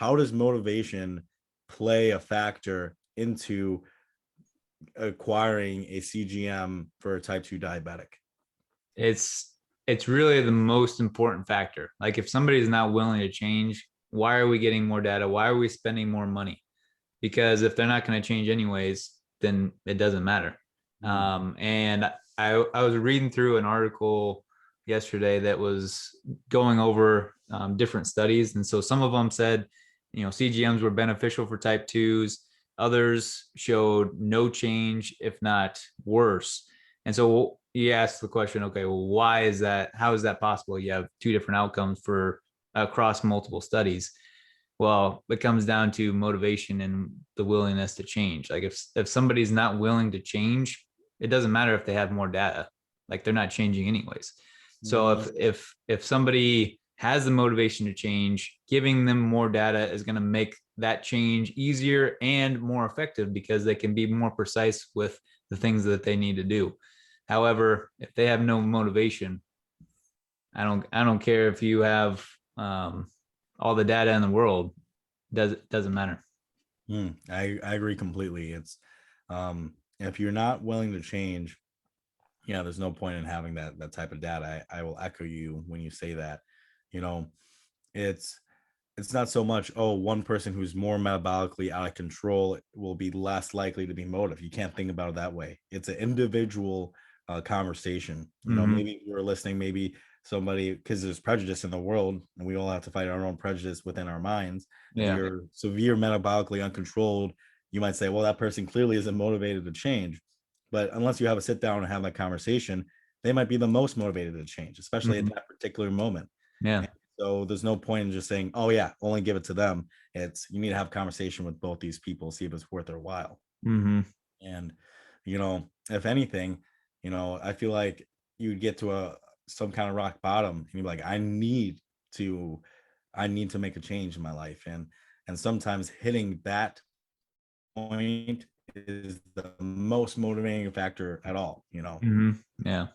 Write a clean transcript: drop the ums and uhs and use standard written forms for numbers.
how does motivation play a factor into acquiring a CGM for a type 2 diabetic? It's it's really the most important factor. Like if somebody's not willing to change, why are we getting more data? Why are we spending more money? Because if they're not going to change anyways, then it doesn't matter. And I was reading through an article yesterday that was going over different studies. And so some of them said, CGMs were beneficial for type 2s. Others showed no change, if not worse. And so you ask the question, okay, well, why is that? How is that possible? You have two different outcomes for across multiple studies. Well, it comes down to motivation and the willingness to change. Like if somebody's not willing to change, it doesn't matter if they have more data. Like they're not changing anyways. So if somebody has the motivation to change, giving them more data is going to make that change easier and more effective because they can be more precise with the things that they need to do. However, if they have no motivation, I don't care if you have all the data in the world. Doesn't matter. I agree completely. It's if you're not willing to change, yeah, there's no point in having that type of data. I will echo you when you say that. You know, it's not so much, oh, one person who's more metabolically out of control will be less likely to be motivated. You can't think about it that way. It's an individual conversation. Maybe you're listening, maybe somebody, because there's prejudice in the world and we all have to fight our own prejudice within our minds. If you're severe metabolically uncontrolled, you might say, well, that person clearly isn't motivated to change. But unless you have a sit down and have that conversation, they might be the most motivated to change, especially at that particular moment. Yeah. So there's no point in just saying, oh yeah, only give it to them. You need to have a conversation with both these people, see if it's worth their while. And, if anything, I feel like you would get to some kind of rock bottom and you're like, I need to make a change in my life. And sometimes hitting that point is the most motivating factor at all. Yeah.